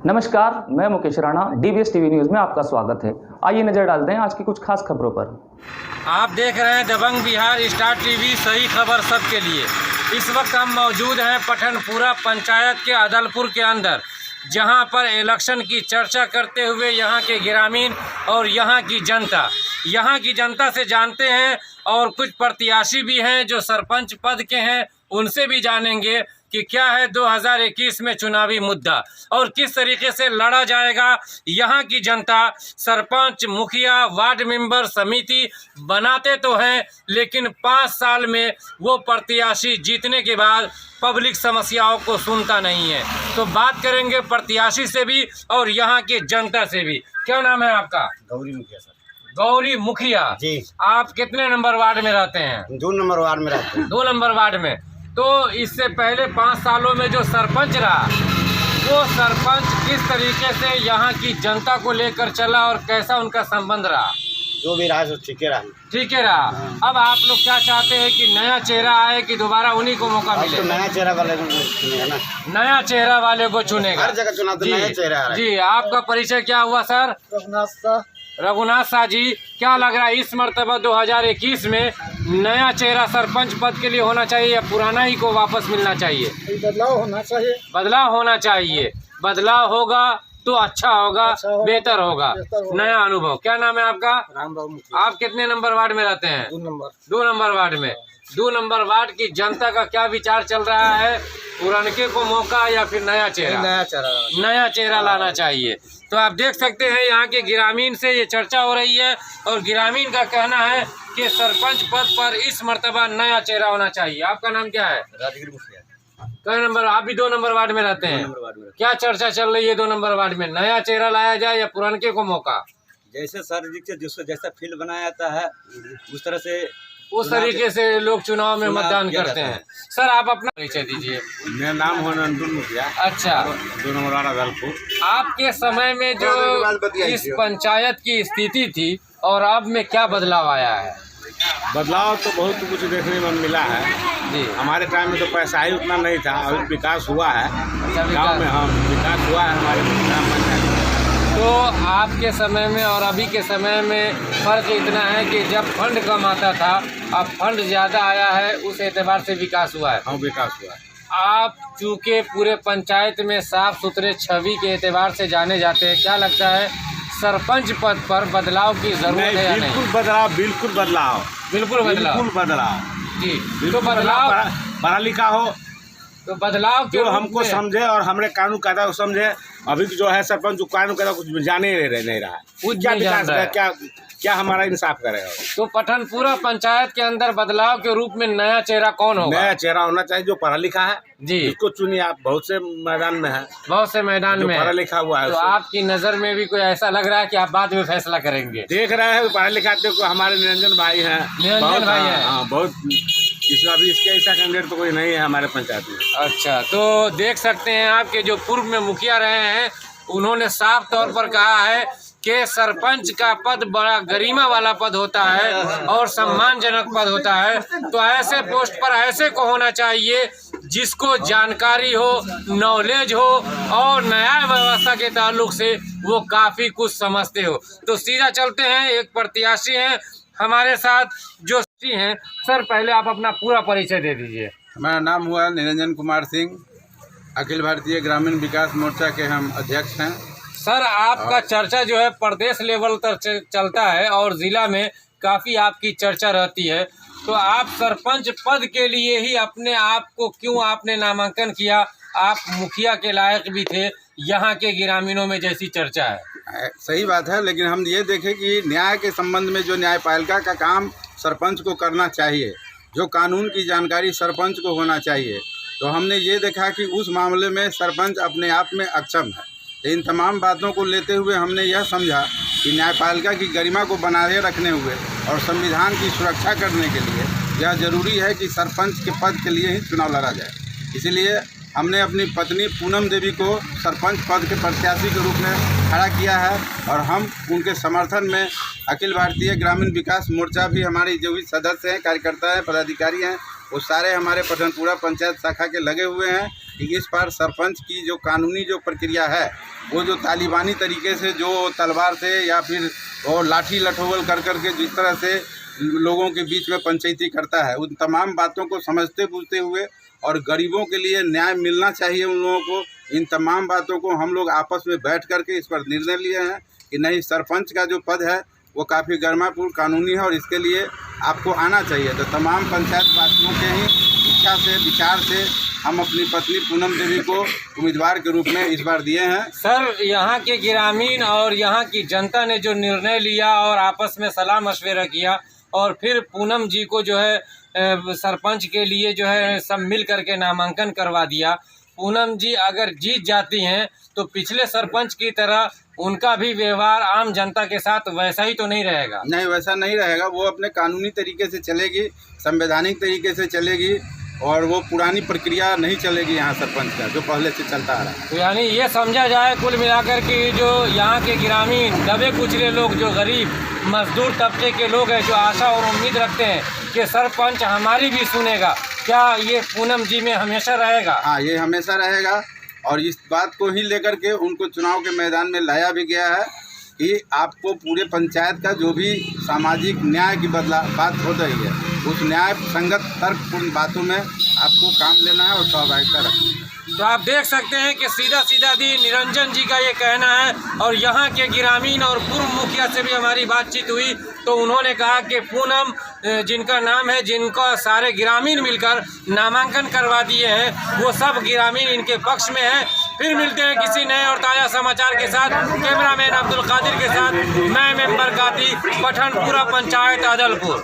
नमस्कार, मैं Mukesh Rana, DVS TV news में आपका स्वागत है। आइए नजर डालते हैं आज की कुछ खास खबरों पर। आप देख रहे हैं दबंग बिहार स्टार टीवी, सही खबर सबके लिए। इस वक्त हम मौजूद हैं पठनपुरा पंचायत के अदलपुर के अंदर, जहां पर इलेक्शन की चर्चा करते हुए यहाँ के ग्रामीण और यहाँ की जनता से जानते हैं, और कुछ प्रत्याशी भी हैं जो सरपंच पद के हैं, उनसे भी जानेंगे कि क्या है 2021 में चुनावी मुद्दा और किस तरीके से लड़ा जाएगा। यहाँ की जनता सरपंच, मुखिया, वार्ड मेंबर, समिति बनाते तो हैं, लेकिन 5 साल में वो प्रत्याशी जीतने के बाद पब्लिक समस्याओं को सुनता नहीं है। तो बात करेंगे प्रत्याशी से भी और यहाँ की जनता से भी। क्या नाम है आपका? गौरी मुखिया सर। गौरी मुखिया जी। आप कितने नंबर वार्ड में रहते हैं? 2 नंबर वार्ड में रहते हैं। 2 नंबर वार्ड में। तो इससे पहले 5 सालों में जो सरपंच रहा, वो सरपंच किस तरीके से यहाँ की जनता को लेकर चला और कैसा उनका संबंध रहा? जो भी रहा ठीक है रहा। ठीक है रहा। अब आप लोग क्या चाहते हैं कि नया चेहरा आए कि दोबारा उन्हीं को मौका मिले? तो नया चेहरा वाले को चुनेगा ना। नया चेहरा वाले को चुनेगा। हर जगह चुनाव तो नया चेहरा आ रहा है। जी, आपका परिचय क्या हुआ सर? रघुनाथ शाह जी। क्या लग रहा है इस मर्तबा 2021 में नया चेहरा सरपंच पद के लिए होना चाहिए या पुराना ही को वापस मिलना चाहिए? बदलाव होना चाहिए। बदलाव होना चाहिए। बदलाव होगा तो अच्छा होगा, बेहतर होगा, नया अनुभव। क्या नाम है आपका? रामबाबू मुखिया। आप कितने नंबर वार्ड में रहते हैं? 2 नंबर वार्ड में। 2 नंबर वार्ड की जनता का क्या विचार चल रहा है? पुराने को मौका या फिर नया चेहरा? नया चेहरा लाना चाहिए। तो आप देख सकते हैं यहाँ के ग्रामीण से ये चर्चा हो रही है, और ग्रामीण का कहना है कि सरपंच पद पर इस मर्तबा नया चेहरा होना चाहिए। आपका नाम क्या है? राजगिरी मुखिया। कई नंबर? आप भी 2 नंबर वार्ड में रहते हैं। क्या चर्चा चल रही है 2 नंबर वार्ड में? नया चेहरा लाया जाए या पुराने को मौका? जैसे सर जी जिसको जैसा फील्ड बनाया जाता है उस तरीके से लोग चुनाव में मतदान करते हैं। सर आप अपना परिचय दीजिए। मेरा नाम है नंदन मुखिया। अच्छा। 2 नंबर वार्ड अदलपुर। आपके समय में जो इस पंचायत की स्थिति थी और अब में क्या बदलाव आया है? बदलाव तो बहुत कुछ देखने में मिला है जी। हमारे टाइम में तो पैसा ही उतना नहीं था, अभी विकास हुआ है। गाँव में विकास हुआ है हमारे ग्राम पंचायत। तो आपके समय में और अभी के समय में फ़र्क इतना है कि जब फंड कम आता था, अब फंड ज़्यादा आया है, उस एतबार से विकास हुआ है। हाँ, विकास हुआ है। आप चूँकि पूरे पंचायत में साफ सुथरे छवि के एतबार से जाने जाते हैं, क्या लगता है सरपंच पद पर बदलाव की जरूरत है या नहीं? बिल्कुल बदलाव। बिल्कुल बदलाव जी। तो बदलाव पढ़ा लिखा हो तो बदलाव जो हमको समझे और हमारे कानून कायदा को समझे। अभी जो है सरपंच जो कानून कायदा कुछ जाने नहीं रहा है, क्या विकास है, क्या हमारा इंसाफ करेगा? तो पठनपुरा पंचायत के अंदर बदलाव के रूप में नया चेहरा कौन होगा? नया चेहरा होना चाहिए जो पढ़ा लिखा है जी। इसको चुनिए। आप बहुत से मैदान में है, बहुत से मैदान में पढ़ा लिखा हुआ है। तो आपकी नजर में भी कोई ऐसा लग रहा है कि आप बाद में फैसला करेंगे? देख रहे हैं पढ़ा लिखा हमारे निरंजन भाई हैं। निरंजन भाई हैं। हाँ, बहुत। इसमें अभी इसके ऐसा कैंडिडेट तो कोई नहीं है हमारे पंचायत में। अच्छा, तो देख सकते हैं आपके जो पूर्व में मुखिया रहे हैं, उन्होंने साफ तौर पर कहा है कि सरपंच का पद बड़ा गरिमा वाला पद होता है और सम्मानजनक पद होता है। तो ऐसे पोस्ट पर ऐसे को होना चाहिए जिसको जानकारी हो, नॉलेज हो और न्याय व्यवस्था के ताल्लुक से वो काफ़ी कुछ समझते हो। तो सीधा चलते हैं, एक प्रत्याशी हैं हमारे साथ जो हैं। सर पहले आप अपना पूरा परिचय दे दीजिए। हमारा नाम हुआ निरंजन कुमार सिंह, अखिल भारतीय ग्रामीण विकास मोर्चा के हम अध्यक्ष हैं। सर आपका चर्चा जो है प्रदेश लेवल तक चलता है और ज़िला में काफ़ी आपकी चर्चा रहती है। तो आप सरपंच पद के लिए ही अपने आप को क्यों आपने नामांकन किया? आप मुखिया के लायक भी थे, यहाँ के ग्रामीणों में जैसी चर्चा है। सही बात है, लेकिन हम ये देखें कि न्याय के संबंध में जो न्यायपालिका का काम सरपंच को करना चाहिए, जो कानून की जानकारी सरपंच को होना चाहिए, तो हमने ये देखा कि उस मामले में सरपंच अपने आप में अक्षम है। इन तमाम बातों को लेते हुए हमने यह समझा कि न्यायपालिका की गरिमा को बनाए रखने हुए और संविधान की सुरक्षा करने के लिए यह जरूरी है कि सरपंच के पद के लिए ही चुनाव लड़ा जाए। इसीलिए हमने अपनी पत्नी पूनम देवी को सरपंच पद के प्रत्याशी के रूप में खड़ा किया है, और हम उनके समर्थन में अखिल भारतीय ग्रामीण विकास मोर्चा भी हमारे जो भी सदस्य हैं, कार्यकर्ता हैं, पदाधिकारी हैं, वो सारे हमारे पठनपुरा पंचायत शाखा के लगे हुए हैं। कि इस बार सरपंच की जो कानूनी जो प्रक्रिया है वो जो तालिबानी तरीके से जो तलवार से या फिर और लाठी लठोवल कर के जिस तरह से लोगों के बीच में पंचायती करता है, उन तमाम बातों को समझते बूझते हुए और गरीबों के लिए न्याय मिलना चाहिए उन लोगों को, इन तमाम बातों को हम लोग आपस में बैठ करके इस पर निर्णय लिए हैं कि नहीं, सरपंच का जो पद है वो काफ़ी गर्मापूर्ण कानूनी है और इसके लिए आपको आना चाहिए। तो तमाम पंचायत वासियों के ही इच्छा से विचार से हम अपनी पत्नी पूनम देवी को उम्मीदवार के रूप में इस बार दिए हैं। सर, यहाँ के ग्रामीण और यहाँ की जनता ने जो निर्णय लिया और आपस में सलाह मशवरा किया और फिर पूनम जी को जो है सरपंच के लिए जो है सब मिल करके नामांकन करवा दिया। पूनम जी अगर जीत जाती हैं तो पिछले सरपंच की तरह उनका भी व्यवहार आम जनता के साथ वैसा ही तो नहीं रहेगा? नहीं, वैसा नहीं रहेगा। वो अपने कानूनी तरीके से चलेगी, संवैधानिक तरीके से चलेगी और वो पुरानी प्रक्रिया नहीं चलेगी यहाँ सरपंच का जो पहले से चलता आ रहा है। तो यानी ये समझा जाए कुल मिलाकर कि जो यहाँ के ग्रामीण दबे कुचले लोग, जो गरीब मजदूर तबके के लोग हैं, जो आशा और उम्मीद रखते हैं कि सरपंच हमारी भी सुनेगा, क्या ये पूनम जी में हमेशा रहेगा? हाँ, ये हमेशा रहेगा और इस बात को ही लेकर के उनको चुनाव के मैदान में लाया भी गया है कि आपको पूरे पंचायत का जो भी सामाजिक न्याय की बात हो रही है उस न्याय संगत तर्कपूर्ण बातों में आपको काम लेना है और सहभागिता रखनी है। तो आप देख सकते हैं कि सीधा सीधा दी निरंजन जी का ये कहना है और यहाँ के ग्रामीण और पूर्व मुखिया से भी हमारी बातचीत हुई तो उन्होंने कहा कि पूनम जिनका नाम है, जिनका सारे ग्रामीण मिलकर नामांकन करवा दिए हैं, वो सब ग्रामीण इनके पक्ष में हैं। फिर मिलते हैं किसी नए और ताज़ा समाचार के साथ। कैमरामैन अब्दुल कादिर के साथ मैं मेंबर काती, पठानपुरा पंचायत अदलपुर।